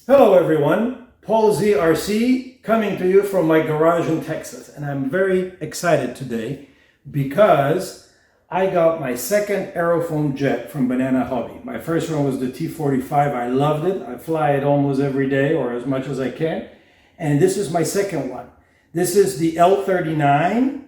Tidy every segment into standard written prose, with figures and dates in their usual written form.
Hello everyone, Paul ZRC coming to you from my garage in Texas, and I'm very excited today because I got my second AeroFoam jet from Banana Hobby. My first one was the T-45. I loved it. I fly it almost every day or as much as I can, and this is my second one. This is the L-39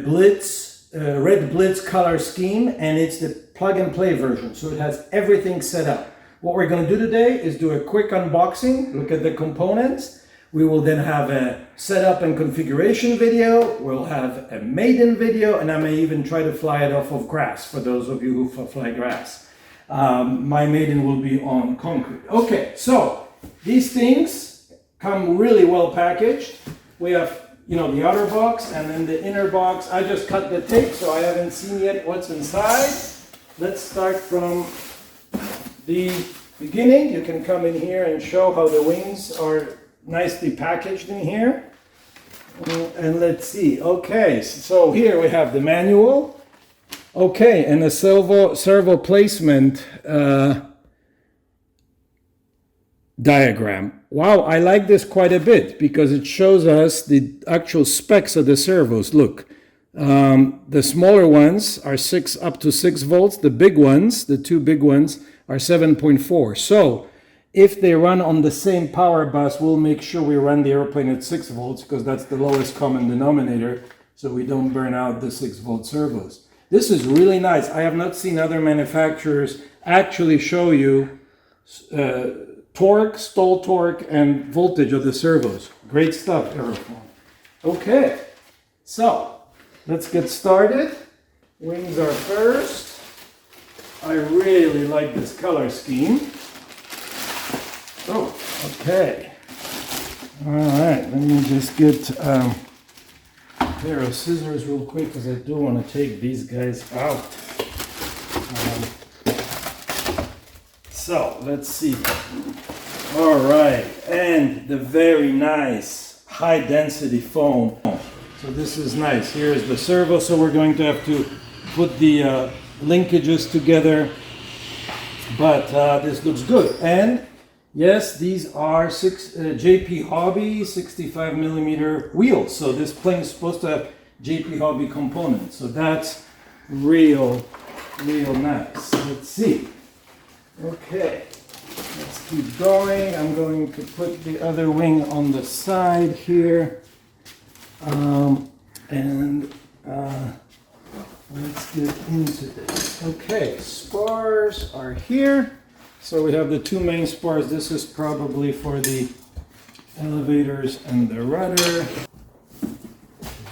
Blitz, red Blitz color scheme, and it's the plug-and-play version, so it has everything set up. What we're going to do today is do a quick unboxing, look at the components. We will then have a setup and configuration video. We'll have a maiden video, and I may even try to fly it off of grass for those of you who fly grass. My maiden will be on concrete. Okay, so these things come really well packaged. We have, the outer box and then the inner box. I just cut the tape, so I haven't seen yet what's inside. Let's start from the beginning. You can come in here and show how the wings are nicely packaged in here. And let's see. Okay, so here we have the manual. Okay, and a servo placement diagram. Wow, I like this quite a bit because it shows us the actual specs of the servos. Look, the smaller ones are up to 6 volts. The big ones, the two big ones, are 7.4. So if they run on the same power bus, we'll make sure we run the airplane at 6 volts because that's the lowest common denominator, so we don't burn out the 6-volt servos. This is really nice. I have not seen other manufacturers actually show you torque, stall torque, and voltage of the servos. Great stuff, AeroFoam. Okay, so let's get started. Wings are first. I really like this color scheme. Oh, okay. All right, let me just get a pair of scissors real quick because I do want to take these guys out. So, let's see. All right, and the very nice high-density foam. So this is nice. Here's the servo, so we're going to have to put the linkages together, but this looks good. And yes, these are JP Hobby 65mm wheels, so this plane is supposed to have JP Hobby components, so that's real nice. Let's see. Okay, let's keep going. I'm going to put the other wing on the side here, let's get into this. Okay, spars are here. So we have the two main spars. This is probably for the elevators and the rudder.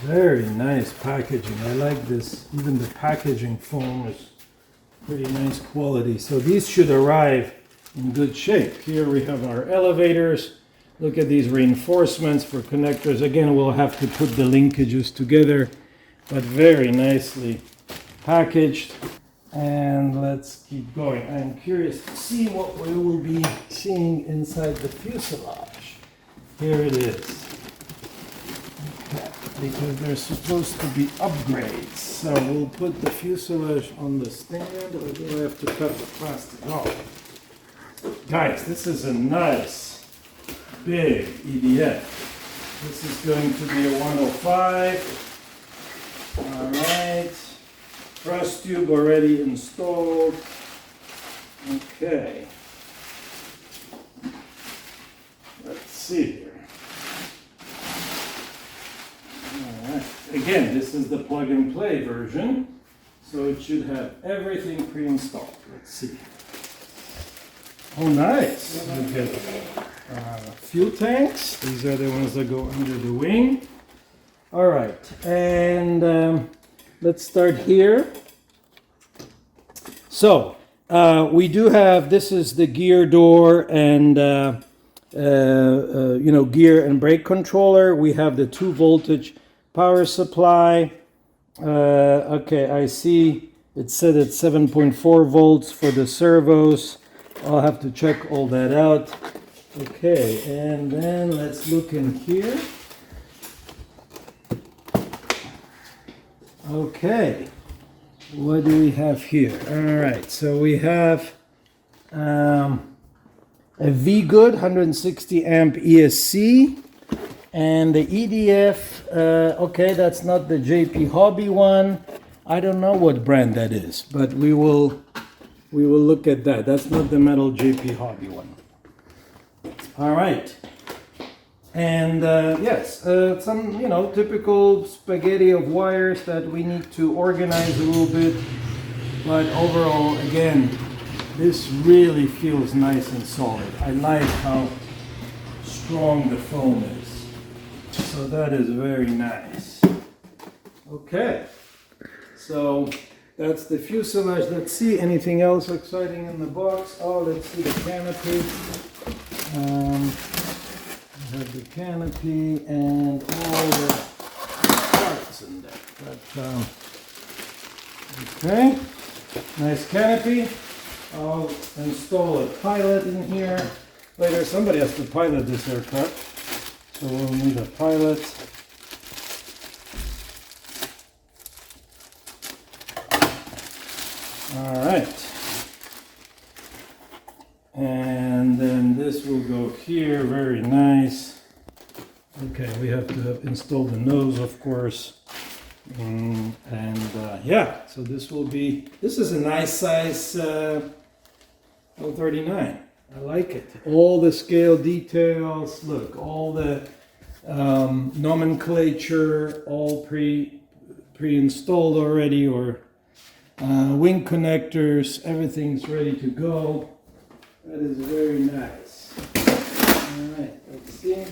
Very nice packaging. I like this. Even the packaging foam is pretty nice quality. So these should arrive in good shape. Here we have our elevators. Look at these reinforcements for connectors. Again, we'll have to put the linkages together, but very nicely packaged. And let's keep going. I'm curious to see what we will be seeing inside the fuselage. Here it is. Okay, because there's supposed to be upgrades. So we'll put the fuselage on the stand, or do I have to cut the plastic off? Guys, this is a nice big EDF. This is going to be a 105. All right. Thrust tube already installed. Okay. Let's see here. All right. Again, this is the plug and play version, so it should have everything pre-installed. Let's see. Oh, nice. Look at fuel tanks. These are the ones that go under the wing. All right, and let's start here. So we do have, this is the gear door and gear and brake controller. We have the 2-voltage power supply. Okay, I see it's set at 7.4 volts for the servos. I'll have to check all that out. Okay, and then let's look in here. Okay, what do we have here? All right, so we have a V-Good 160 amp ESC, and the EDF, okay, that's not the JP Hobby one. I don't know what brand that is, but we will look at that. That's not the metal JP Hobby one. All right. And yes, some, you know, typical spaghetti of wires that we need to organize a little bit. But overall, again, this really feels nice and solid. I like how strong the foam is. So that is very nice. Okay, so that's the fuselage. Let's see, anything else exciting in the box? Oh, let's see the canopy. We have the canopy and all the parts in there. But, okay, nice canopy. I'll install a pilot in here. Later, somebody has to pilot this aircraft, so we'll need a pilot. All right. And then this will go here, very nice. Okay, we have to install the nose, of course. Yeah, so this is a nice size L-39. I like it. All the scale details, look, all the nomenclature, all pre-installed already, or wing connectors, everything's ready to go. That is very nice. All right, let's see.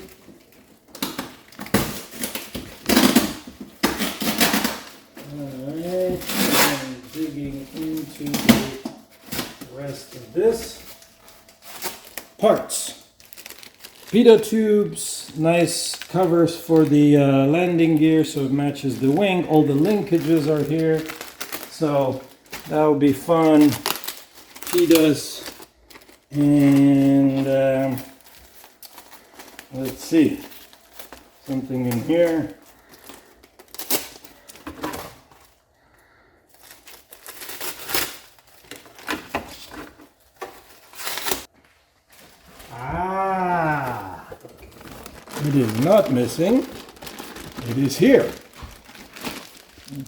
All right, and digging into the rest of this. Parts. Pitot tubes, nice covers for the landing gear so it matches the wing. All the linkages are here, so that will be fun. Pitos, and let's see, something in here. It is not missing, it is here.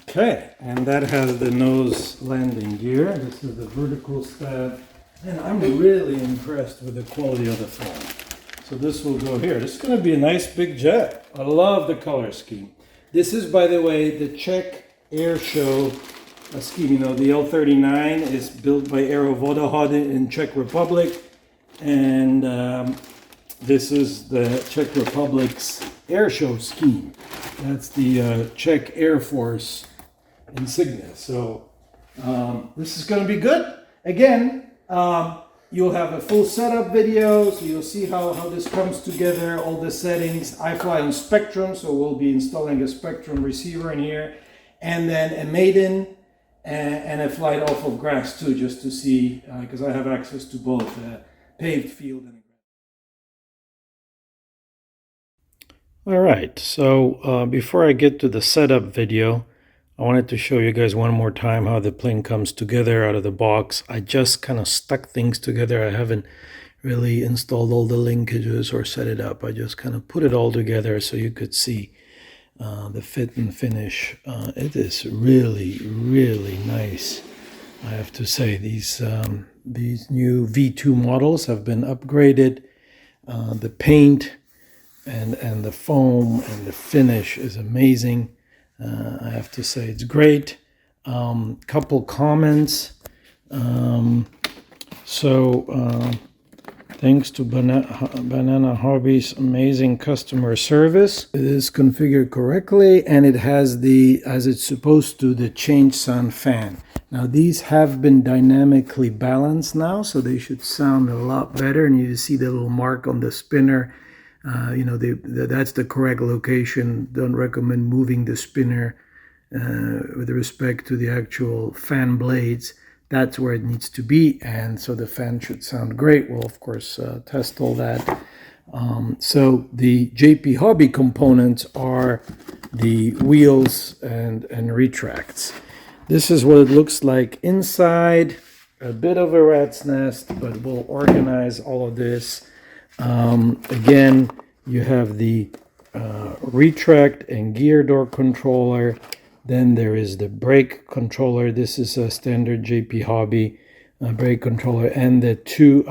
Okay, and that has the nose landing gear. This is the vertical stab, and I'm really impressed with the quality of the foam. So this will go here. This is going to be a nice big jet. I love the color scheme. This is, by the way, the Czech air show scheme. You know, the L-39 is built by AeroFoam in Czech Republic, and this is the Czech Republic's air show scheme. That's the Czech Air Force insignia. So this is going to be good. Again, you'll have a full setup video, so you'll see how this comes together, all the settings. I fly on Spectrum, so we'll be installing a Spectrum receiver in here, and then a maiden and a flight off of grass too, just to see, because I have access to both paved field and all right, so before I get to the setup video, I wanted to show you guys one more time how the plane comes together out of the box. I just kind of stuck things together. I haven't really installed all the linkages or set it up. I just kind of put it all together so you could see the fit and finish. It is really, really nice. I have to say, these new V2 models have been upgraded. The paint and the foam and the finish is amazing. I have to say it's great. Couple comments. Thanks to Banana Hobby's amazing customer service. It is configured correctly, and it has as it's supposed to, the change sound fan. Now these have been dynamically balanced now, so they should sound a lot better. And you see the little mark on the spinner. That's the correct location. Don't recommend moving the spinner with respect to the actual fan blades. That's where it needs to be, and so the fan should sound great. We'll of course test all that. So the JP Hobby components are the wheels and retracts. This is what it looks like inside. a bit of a rat's nest, but we'll organize all of this. Again, you have the retract and gear door controller. Then there is the brake controller. This is a standard JP Hobby brake controller, and the 2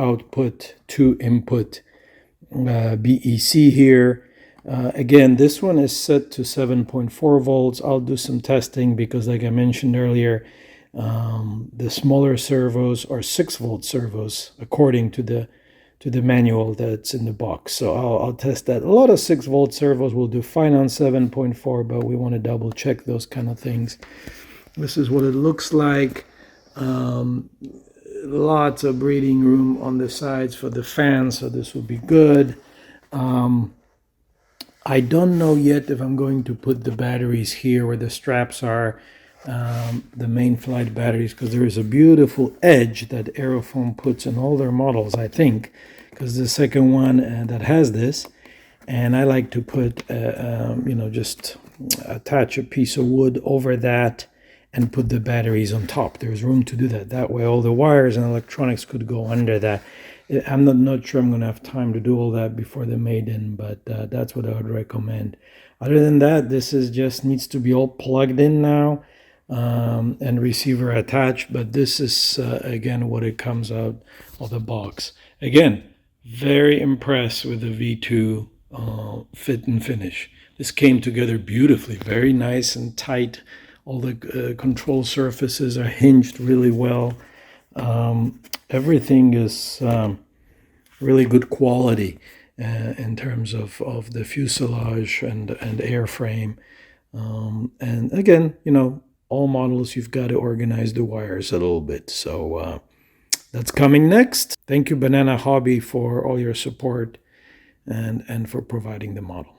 input BEC here. Again, this one is set to 7.4 volts. I'll do some testing because, like I mentioned earlier, the smaller servos are 6-volt servos according to the manual that's in the box. So I'll test that. A lot of 6-volt servos will do fine on 7.4, but we want to double check those kind of things. This is what it looks like. Lots of breathing room on the sides for the fan, so this will be good. I don't know yet if I'm going to put the batteries here where the straps are, the main flight batteries, because there is a beautiful edge that AeroFoam puts in all their models, I think, because the second one that has this, and I like to put, just attach a piece of wood over that and put the batteries on top. There's room to do that. That way all the wires and electronics could go under that. I'm not sure I'm going to have time to do all that before the maiden, but that's what I would recommend. Other than that, this is just needs to be all plugged in now and receiver attached, but this is, again, what it comes out of the box. Again, very impressed with the V2 fit and finish. This came together beautifully, very nice and tight. All the control surfaces are hinged really well. Everything is really good quality in terms of the fuselage and airframe. And again, all models, you've got to organize the wires a little bit. So that's coming next. Thank you, Banana Hobby, for all your support and for providing the model.